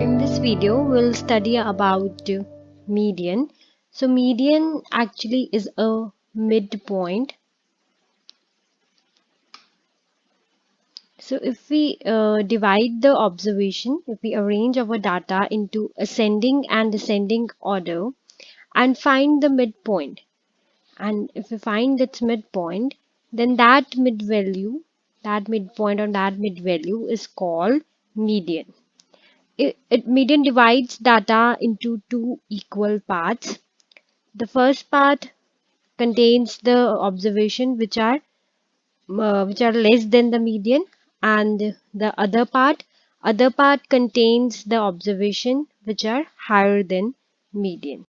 In this video, we'll study about median. So median actually is a midpoint. So if we divide the observation, if we arrange our data into ascending and descending order and find the midpoint, and if we find its midpoint, then that mid value, that midpoint or that mid value is called median. Median divides data into two equal parts. The first part contains the observation which are less than the median, and the other part contains the observation which are higher than median.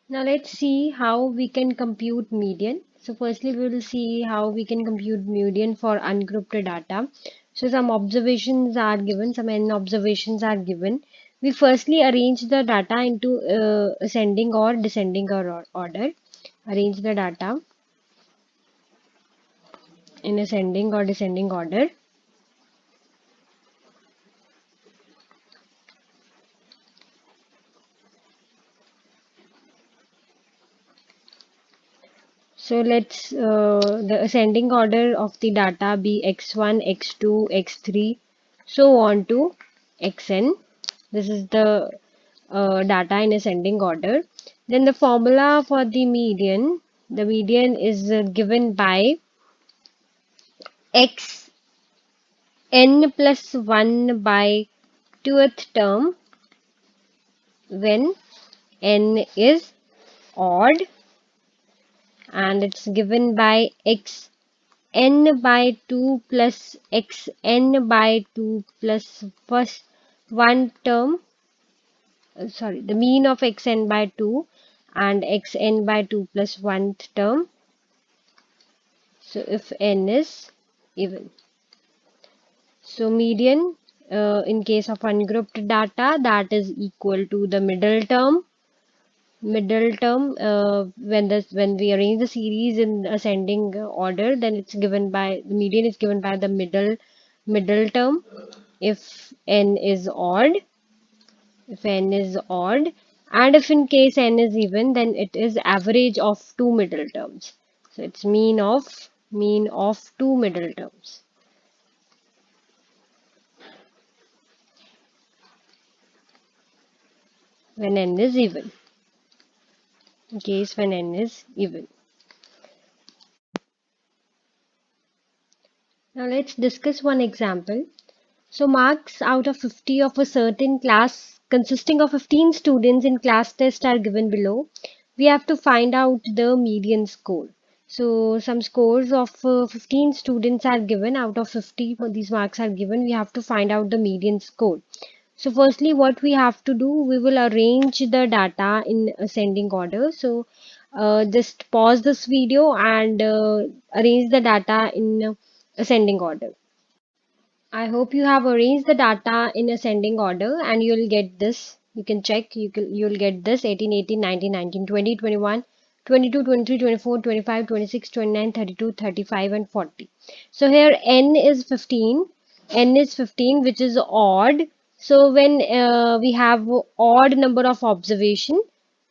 Now let's see how we can compute median. So firstly we will see how we can compute median for ungrouped data. So some observations are given, some n observations are given. We firstly arrange the data into ascending or descending order. Arrange the data in ascending or descending order. So let's the ascending order of the data be x1, x2, x3, so on to xn. This is the data in ascending order. Then the formula for the median is given by x n plus 1 by 2th term when n is odd, and it's given by x n by 2 plus x n by 2 plus first one term, sorry, the mean of x n by 2 and x n by 2 plus one term. So if n is even. So median in case of ungrouped data, that is equal to the when we arrange the series in ascending order, then it's given by the median is given by the middle term if n is odd, and if in case n is even, then it is average of two middle terms. So it's mean of two middle terms when n is even. In case when n is even. Now let's discuss one example. So marks out of 50 of a certain class consisting of 15 students in class test are given below. We have to find out the median score. So some scores of 15 students are given out of 50. These marks are given. We have to find out the median score. So firstly, what we have to do, we will arrange the data in ascending order. So just pause this video and arrange the data in ascending order. I hope you have arranged the data in ascending order and you'll get this. You can check, you'll get this 18, 18, 19, 19, 20, 21, 22, 23, 24, 25, 26, 29, 32, 35 and 40. So here n is 15. N is 15 which is odd. So when we have odd number of observation,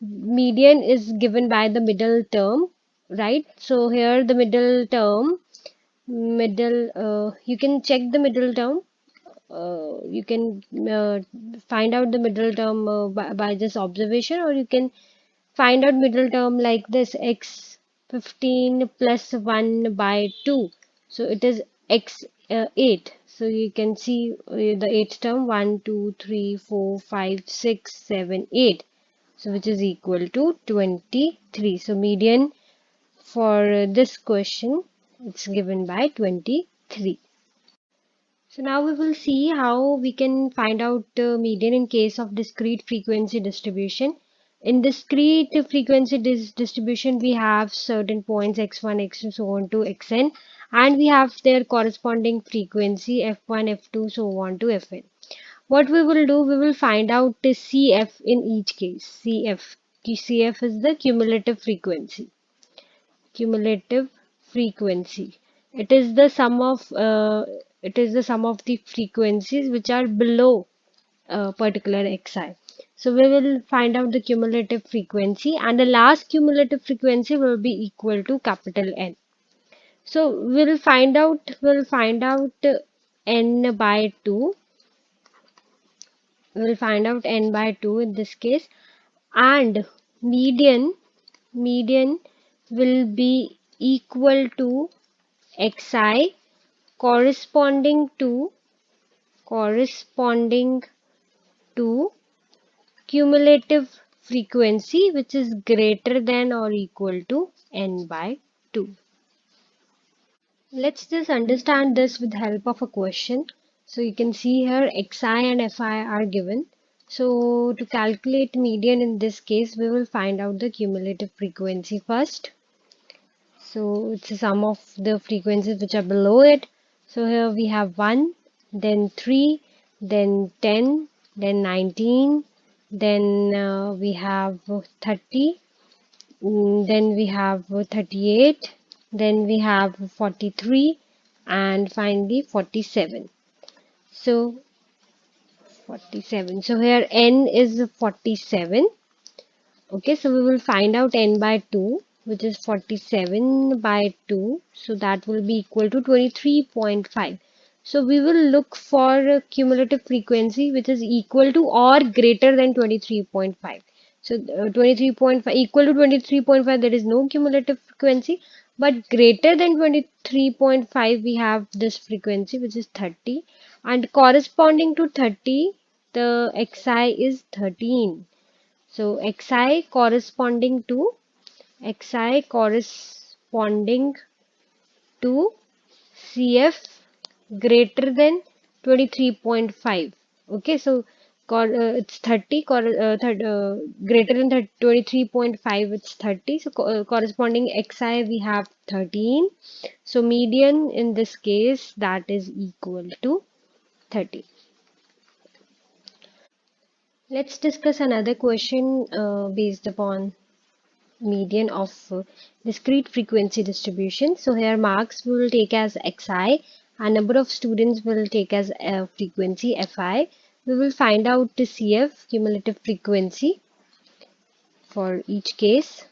median is given by the middle term, right? So here the you can check the middle term, you can find out the middle term by just observation, or you can find out middle term like this: x 15 plus 1 by 2, so it is x 8. So you can see the eighth term: 1 2 3 4 5 6 7 8, so which is equal to 23. So median for this question, it's given by 23. So now we will see how we can find out median in case of discrete frequency distribution. In discrete frequency distribution, we have certain points x1, x2, so on to xn, and we have their corresponding frequency f1, f2, so on to fn. What we will do, we will find out the CF in each case. CF is the cumulative frequency. Cumulative frequency. It is the sum of the frequencies which are below a particular xi. So we will find out the cumulative frequency, and the last cumulative frequency will be equal to capital N. So n by 2. We'll find out n by 2 in this case, and median will be equal to xi corresponding to cumulative frequency, which is greater than or equal to n by 2. Let's just understand this with the help of a question. So you can see here xi and fi are given. So to calculate median in this case, we will find out the cumulative frequency first. So it's the sum of the frequencies which are below it. So here we have 1, then 3, then 10, then 19, then we have 30, then we have 38, then we have 43, and finally 47. So 47. So here n is 47. Okay, so we will find out n by 2, which is 47 by 2. So that will be equal to 23.5. So we will look for a cumulative frequency which is equal to or greater than 23.5. So 23.5 equal to 23.5, there is no cumulative frequency, but greater than 23.5 we have this frequency which is 30, and corresponding to 30 the xi is 13. So xi corresponding to CF greater than 23.5. Okay, so it's 30, greater than 23.5, it's 30. So corresponding xi we have 13. So median in this case, that is equal to 30. Let's discuss another question based upon median of discrete frequency distribution. So here marks we will take as xi, and number of students will take as frequency fi. We will find out the CF cumulative frequency for each case.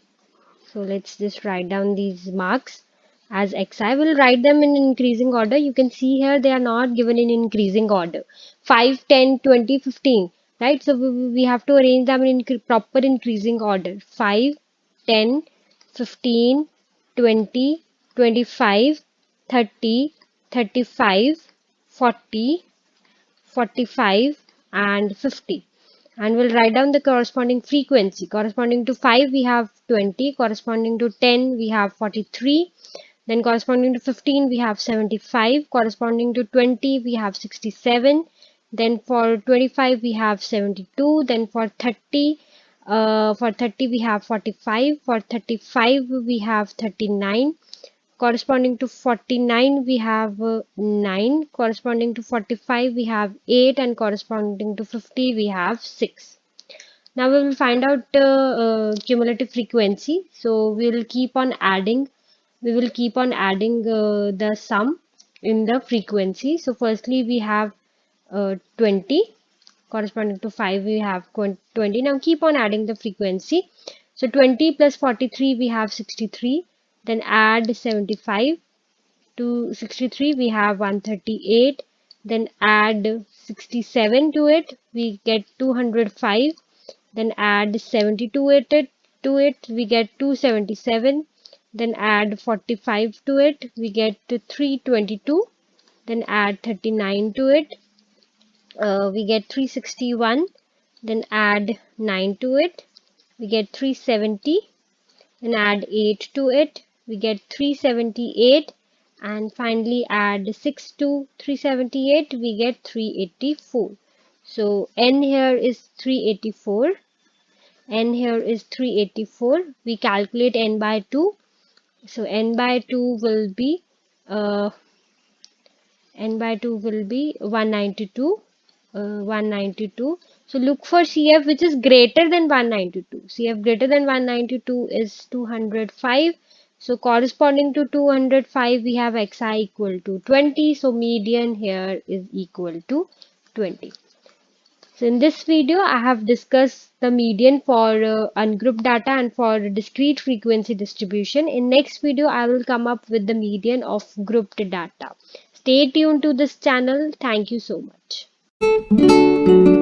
So let's just write down these marks as xi. We'll write them in increasing order. You can see here they are not given in increasing order. 5, 10, 20, 15. Right? So we have to arrange them in proper increasing order. 5, 10, 15, 20, 25, 30, 35, 40, 45, and 50. And we'll write down the corresponding frequency. Corresponding to 5 we have 20, corresponding to 10 we have 43, then corresponding to 15 we have 75, corresponding to 20 we have 67, then for 25 we have 72, then for 30 we have 45, for 35 we have 39, corresponding to 49 we have 9, corresponding to 45 we have 8, and corresponding to 50 we have 6. Now we will find out cumulative frequency. So we will keep on adding. The sum in the frequency. So firstly we have 20, corresponding to 5 we have 20. Now keep on adding the frequency. So 20 plus 43 we have 63. Then add 75 to 63 we have 138. Then add 67 to it, we get 205. Then add 70 to it, we get 277. Then add 45 to it, we get 322. Then add 39 to it, we get 361. Then add 9 to it, we get 370. Then add 8 to it, we get 378. And finally add 6 to 378, we get 384. So n here is 384. N here is 384. We calculate n by 2. So n by 2 will be uh, 192. 192. So look for CF which is greater than 192. CF greater than 192 is 205. So corresponding to 205, we have xi equal to 20. So median here is equal to 20. So in this video, I have discussed the median for ungrouped data and for discrete frequency distribution. In next video, I will come up with the median of grouped data. Stay tuned to this channel. Thank you so much.